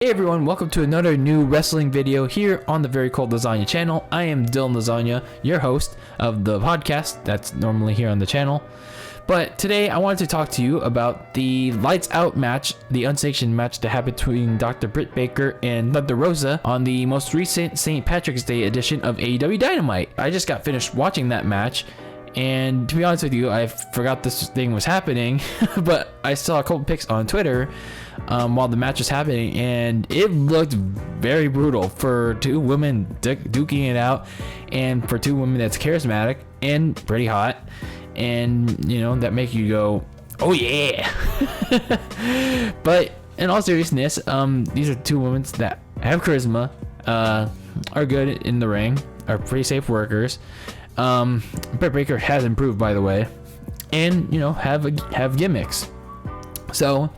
Hey everyone, welcome to another new wrestling video here on the Very Cold Lasagna channel. I am DylanLasagna, your host of the podcast that's normally here on the channel. But today I wanted to talk to you about the Lights Out match, the unsanctioned match that happened between Dr. Britt Baker and Thunder Rosa on the most recent St. Patrick's Day edition of AEW Dynamite. I just got finished watching that match, and to be honest with you, I forgot this thing was happening, but I saw a couple pics on Twitter while the match was happening, and it looked very brutal for two women duking it out, and for two women that's charismatic and pretty hot, and you know, that make you go, oh yeah. But in all seriousness, these are two women that have charisma, are good in the ring, are pretty safe workers. Britt Baker has improved, by the way, and you know, have gimmicks. So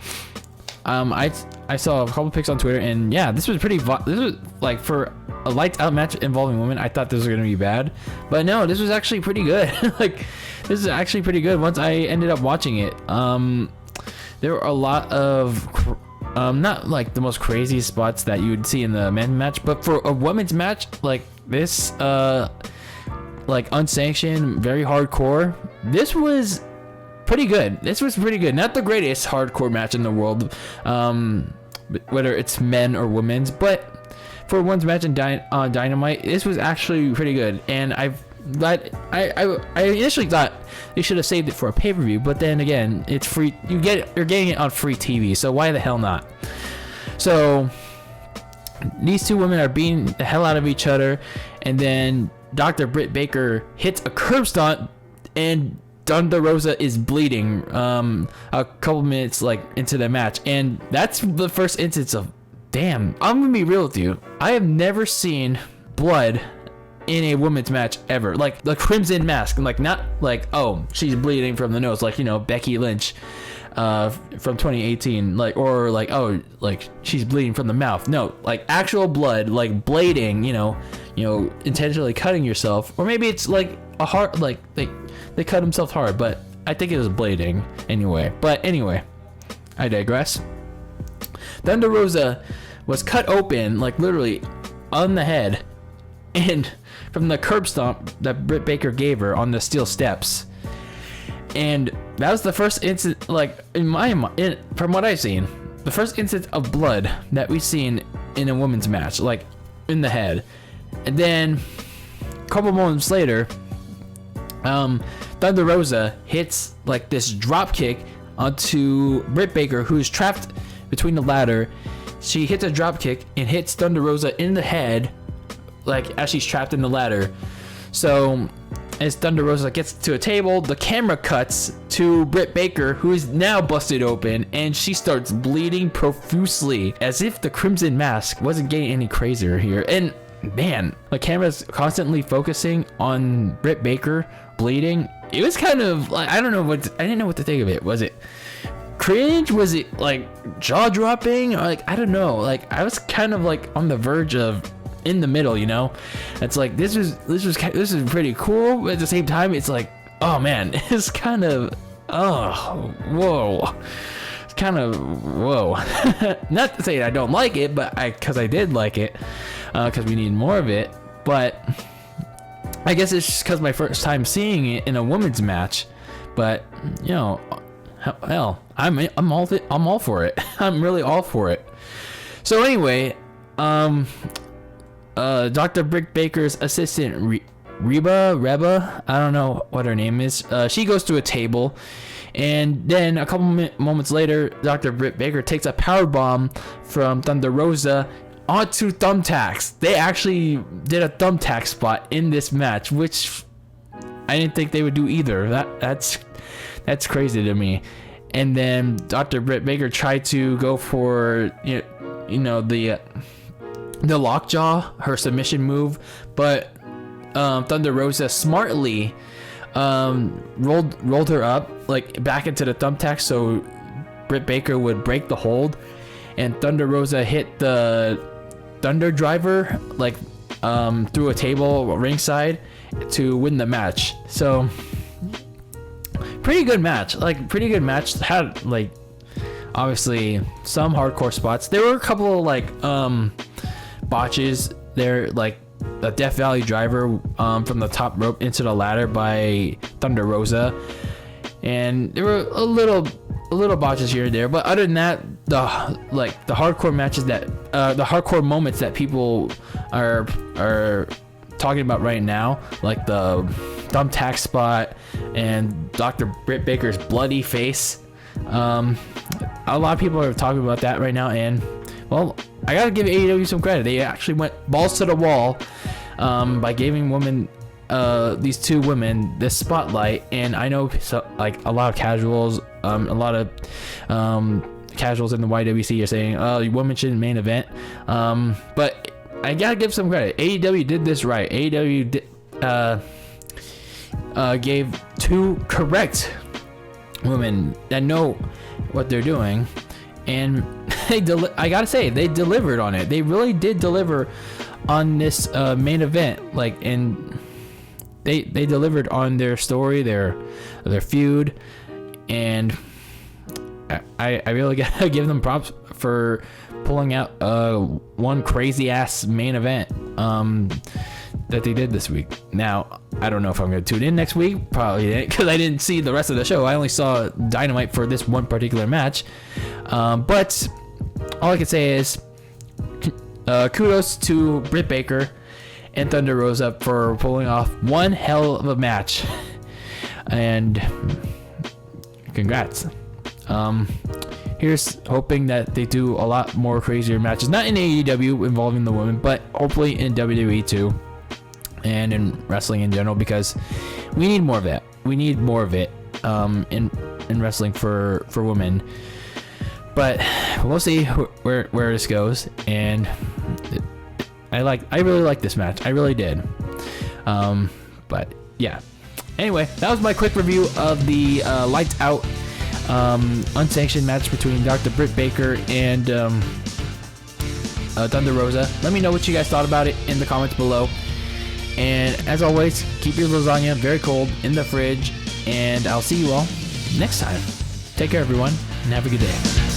I saw a couple pics on Twitter, and yeah, this was this was like, for a lights out match involving women, I thought this was gonna be bad, but no, this was actually pretty good. Like, this is actually pretty good once I ended up watching it. There were a lot of not like the most crazy spots that you would see in the men's match, but for a women's match like this, like unsanctioned, very hardcore, this was pretty good. Not the greatest hardcore match in the world, whether it's men or women's, but for one's match in Dynamite, this was actually pretty good. And I initially thought they should have saved it for a pay-per-view, but then again, it's free. You're getting it on free TV, so why the hell not? So these two women are beating the hell out of each other, and then Dr. Britt Baker hits a curb stomp, and Thunder Rosa is bleeding a couple minutes like into the match, and that's the first instance of, damn, I'm gonna be real with you, I have never seen blood in a women's match ever. Like the Crimson Mask, like not like, oh, she's bleeding from the nose, like, you know, Becky Lynch from 2018, like, or like, oh, like she's bleeding from the mouth. No, like actual blood, like blading, you know, intentionally cutting yourself, or maybe it's like a heart, like they cut themselves hard, but I think it was blading anyway. But anyway, I digress. Thunder Rosa was cut open, like literally on the head, and from the curb stomp that Britt Baker gave her on the steel steps. And that was the first instance, like from what I've seen, the first instance of blood that we've seen in a women's match, like in the head. And then a couple moments later, Thunder Rosa hits like this drop kick onto Britt Baker, who's trapped between the ladder. She hits a drop kick and hits Thunder Rosa in the head, like as she's trapped in the ladder. So as Thunder Rosa gets to a table, the camera cuts to Britt Baker, who is now busted open, and she starts bleeding profusely, as if the Crimson Mask wasn't getting any crazier here. And man, the camera's constantly focusing on Britt Baker bleeding. It was kind of like, I didn't know what to think of it. Was it cringe? Was it like jaw-dropping? Like, I don't know. Like, I was kind of like on the verge of in the middle, you know? It's like, this is pretty cool, but at the same time, it's like, oh man, it's kind of, oh, whoa. It's kind of, whoa. Not to say I don't like it, but because I did like it, because we need more of it. But I guess it's just because my first time seeing it in a women's match. But you know, hell, I'm all for it. I'm really all for it. So anyway, Dr. Britt Baker's assistant Reba, I don't know what her name is. She goes to a table, and then a couple moments later, Dr. Britt Baker takes a power bomb from Thunder Rosa onto thumbtacks. They actually did a thumbtack spot in this match, which I didn't think they would do either. That's crazy to me. And then Dr. Britt Baker tried to go for you know the lockjaw, her submission move, but Thunder Rosa smartly rolled her up like back into the thumbtack, so Britt Baker would break the hold, and Thunder Rosa hit the Thunder Driver like through a table ringside to win the match. So pretty good match. Had like obviously some hardcore spots. There were a couple of like botches there, like the Death Valley driver from the top rope into the ladder by Thunder Rosa, and there were a little botches here and there. But other than that, the hardcore matches that the hardcore moments that people are talking about right now, like the thumbtack spot and Dr. Britt Baker's bloody face. A lot of people are talking about that right now, and well, I gotta give AEW some credit. They actually went balls to the wall by giving these two women this spotlight. And I know like a lot of casuals, casuals in the YWC are saying, "Oh, women shouldn't main event," but I gotta give some credit. AEW did this right. AEW gave two correct women that know what they're doing, and I gotta say, they delivered on it. They really did deliver on this main event. Like, and they delivered on their story, their feud, and I really gotta give them props for pulling out one crazy ass main event that they did this week. Now, I don't know if I'm going to tune in next week. Probably didn't, because I didn't see the rest of the show. I only saw Dynamite for this one particular match. But all I can say is kudos to Britt Baker and Thunder Rosa for pulling off one hell of a match. And congrats. Here's hoping that they do a lot more crazier matches. Not in AEW involving the women, but hopefully in WWE too. And in wrestling in general, because we need more of that. We need more of it in wrestling for women. But we'll see where this goes. And I really like this match. I really did. But yeah. Anyway, that was my quick review of the Lights Out Unsanctioned match between Dr. Britt Baker and Thunder Rosa. Let me know what you guys thought about it in the comments below. And as always, keep your lasagna very cold in the fridge, and I'll see you all next time. Take care, everyone, and have a good day.